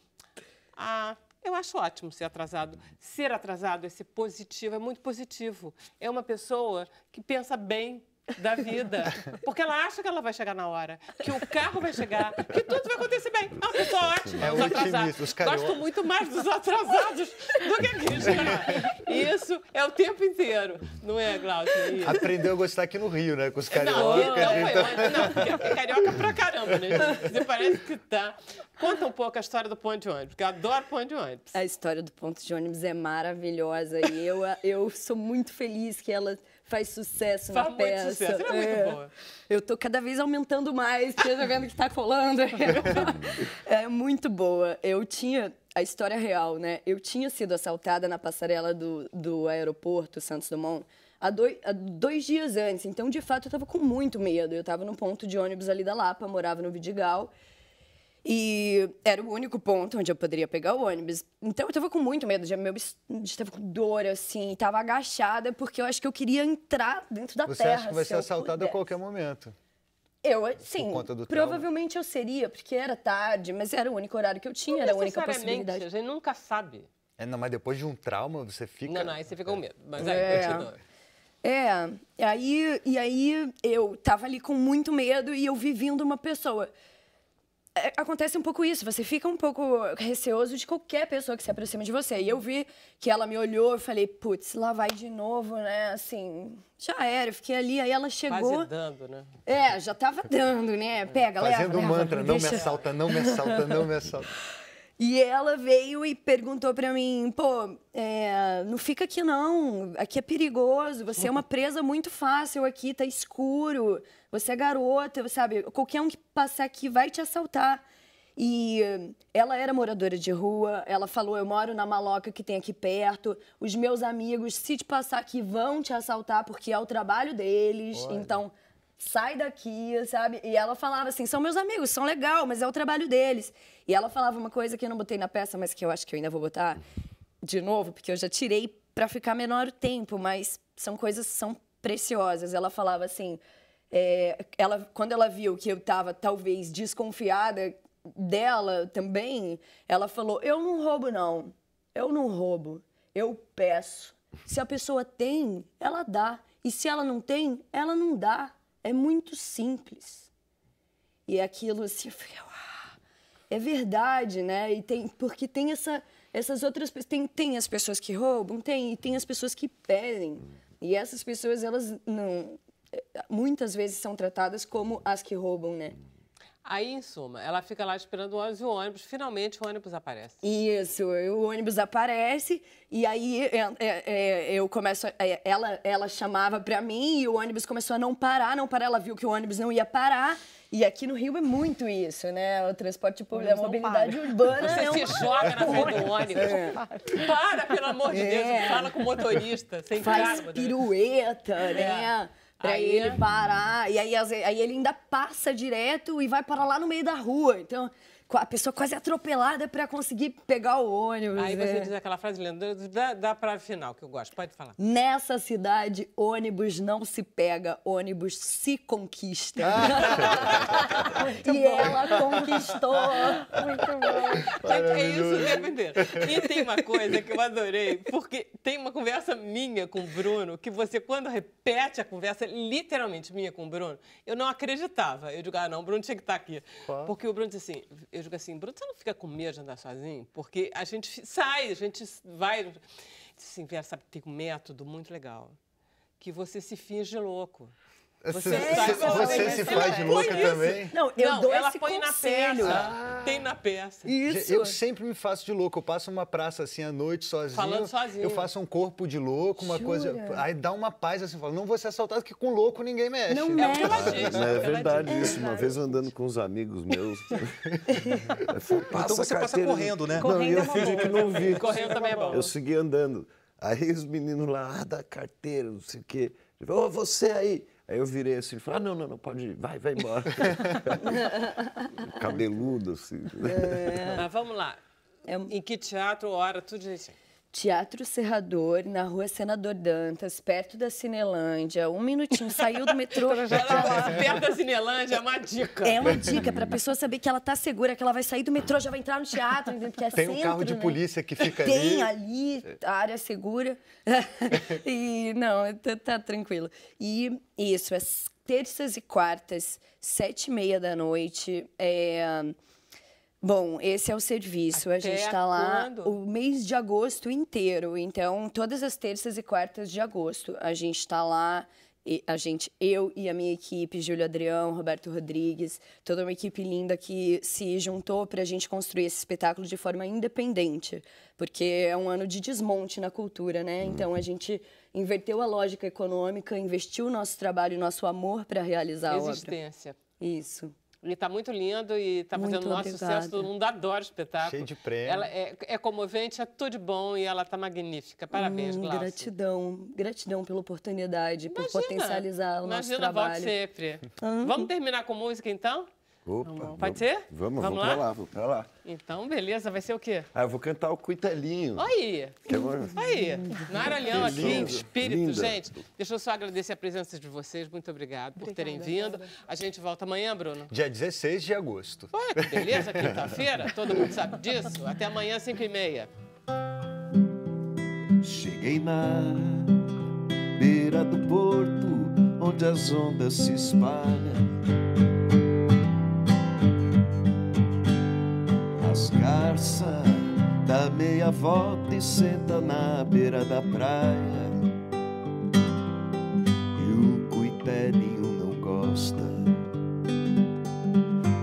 Eu acho ótimo ser atrasado. Ser atrasado é ser positivo, é muito positivo. É uma pessoa que pensa bem da vida, porque ela acha que ela vai chegar na hora, que o carro vai chegar, que tudo vai acontecer bem. É uma pessoa ótima, os atrasados. Gosto muito mais dos atrasados do que aqui chegar. Isso é o tempo inteiro, não é, Glaucio? Aprendeu a gostar aqui no Rio, né? Com os cariocas. Não, porque é carioca pra caramba, né? Você parece que tá... Conta um pouco a história do ponto de ônibus, porque eu adoro ponto de ônibus. A história do ponto de ônibus é maravilhosa e eu sou muito feliz que ela faz sucesso na peça. Muito sucesso, ela é muito boa. Eu tô cada vez aumentando mais, porque eu tô vendo que tá colando. É muito boa. Eu tinha a história real, né? Eu tinha sido assaltada na passarela do aeroporto Santos Dumont há 2 dias antes. Então, de fato, eu tava com muito medo. Eu tava no ponto de ônibus ali da Lapa, morava no Vidigal. E era o único ponto onde eu poderia pegar o ônibus. Então, eu tava com muito medo, já estava com dor, assim, tava agachada, porque eu acho que eu queria entrar dentro da terra. Você acha que vai ser assaltada a qualquer momento? Sim, provavelmente eu seria, porque era tarde, mas era o único horário que eu tinha, era a única possibilidade. A gente nunca sabe. Não, mas depois de um trauma, você fica... Não, aí você fica com medo, mas aí continua. E aí eu tava ali com muito medo e eu vi vindo uma pessoa. Acontece um pouco isso, você fica um pouco receoso de qualquer pessoa que se aproxima de você. E eu vi que ela me olhou, eu falei, putz, lá vai de novo, né? Assim, já era, eu fiquei ali, aí ela chegou... Quase dando, né? Já tava dando, né? Pega, leva, fazendo um mantra, não me assalta, não me assalta, não me assalta. E ela veio e perguntou pra mim, não fica aqui não, aqui é perigoso, você é uma presa muito fácil aqui, tá escuro, você é garota, sabe, qualquer um que passar aqui vai te assaltar. E ela era moradora de rua, ela falou, eu moro na maloca que tem aqui perto, os meus amigos, se te passar aqui, vão te assaltar porque é o trabalho deles, então... Sai daqui, sabe? E ela falava assim, são meus amigos, são legal, mas é o trabalho deles. E ela falava uma coisa que eu não botei na peça, mas que eu acho que eu ainda vou botar de novo, porque eu já tirei pra ficar menor o tempo, mas são coisas que são preciosas. Ela falava assim, quando ela viu que eu tava talvez desconfiada dela também, ela falou, eu não roubo não, eu não roubo, eu peço. Se a pessoa tem, ela dá. E se ela não tem, ela não dá. É muito simples. E aquilo assim, eu falei, é verdade, né? E porque tem essas outras pessoas, tem as pessoas que roubam, e tem as pessoas que pedem. E essas pessoas, elas não, muitas vezes são tratadas como as que roubam, né? Aí, em suma, ela fica lá esperando o ônibus e o ônibus, finalmente o ônibus aparece. Isso, o ônibus aparece e aí eu começo, ela chamava pra mim e o ônibus começou a não parar, ela viu que o ônibus não ia parar. E aqui no Rio é muito isso, né? O transporte público, a mobilidade urbana... Você se joga na frente do ônibus. Para, pelo amor de Deus, fala com o motorista, sem faz pirueta, né? Pra ele parar. E aí ele ainda passa direto e vai parar lá no meio da rua. Então, a pessoa quase atropelada pra conseguir pegar o ônibus. Aí você diz aquela frase linda, dá pra final, que eu gosto. Pode falar. Nessa cidade, ônibus não se pega, ônibus se conquista. E ela conquistou. Muito bom. Gente, é isso o tempo inteiro. E tem uma coisa que eu adorei, porque tem uma conversa minha com o Bruno, que você, quando repete a conversa, literalmente minha com o Bruno, eu não acreditava. Eu digo, não, o Bruno tinha que estar aqui. Porque o Bruno disse assim, eu digo assim, Bruno, você não fica com medo de andar sozinho? Porque a gente sai, a gente vai... Assim, Vera, sabe, tem um método muito legal, que você se finge louco. Você se faz de louca também? Não, eu dou ela esse põe conselho. na peça. Tem na peça. Isso. Eu sempre me faço de louco. Eu passo uma praça assim à noite sozinho. Falando sozinho. Eu faço um corpo de louco, uma coisa. Aí dá uma paz assim, eu falo, não vou ser assaltado, porque com louco ninguém mexe. Não mexe. É verdade isso. Uma vez andando com uns amigos meus. Então você passa correndo, né? Não, eu fingi que não vi. Correndo também é bom. Eu segui andando. Aí os meninos lá, da carteira, não sei o quê. Ô, você aí. Aí eu virei assim e falei, não, pode ir, vai embora. Cabeludo, assim. Mas vamos lá. Em que teatro, hora, tudo direitinho? Teatro Serrador, na rua Senador Dantas, perto da Cinelândia. 1 minutinho, saiu do metrô. Perto da Cinelândia é uma dica. É uma dica para a pessoa saber que ela tá segura, que ela vai sair do metrô, já vai entrar no teatro, porque é Tem centro, um carro de né? polícia que fica ali. Tem ali, a área segura. E não, tá tranquilo. E isso, as terças e quartas, 7h30 da noite. Bom, esse é o serviço. A gente está lá quando? o mês de agosto inteiro. Então, todas as terças e quartas de agosto, a gente está lá. Eu e a minha equipe, Júlio Adrião, Roberto Rodrigues, toda uma equipe linda que se juntou para a gente construir esse espetáculo de forma independente, porque é um ano de desmonte na cultura, né? Então, a gente inverteu a lógica econômica, investiu o nosso trabalho e nosso amor para realizar a obra. Existência. Isso. E está muito lindo e está fazendo o nosso sucesso. Todo mundo adora o espetáculo. Cheio de prêmio. Ela é comovente, é tudo de bom e ela está magnífica. Parabéns, Glaucia. Gratidão pela oportunidade, por potencializar o nosso trabalho. Volte sempre. Vamos terminar com música, então? Opa, Pode ser? Vamos pra lá. Então, beleza. Vai ser o quê? Eu vou cantar o Cuitelinho. Aí. Aí. Nara Leão aqui, lindo, espírito. linda. Gente, deixa eu só agradecer a presença de vocês. Muito obrigado por terem vindo. A gente volta amanhã, Bruno? Dia 16 de agosto. Olha que beleza, quinta-feira. Todo mundo sabe disso. Até amanhã, 5h30. Cheguei na beira do porto, onde as ondas se espalham. As garças dá meia volta e senta na beira da praia. E o Cuitelinho não gosta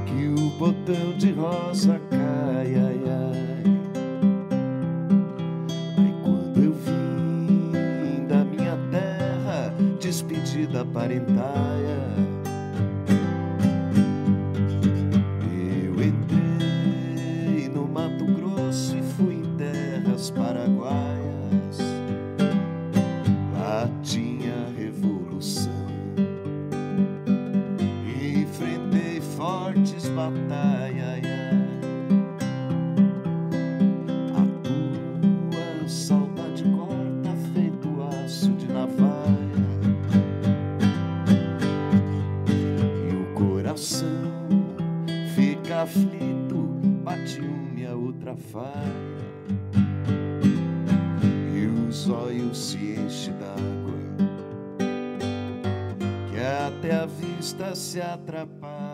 que o botão de rosa cai, ai, ai. Aí quando eu vim da minha terra, despedida parentaia, eu entrei no Mato Grosso e fui em terras paraguaias. Lá tinha revolução, enfrentei fortes batalhas. A tua saudade corta feito aço de navalha, e o coração fica aflito, bate uma e a outra falha, e os olhos se enchem d'água, que até a vista se atrapalha.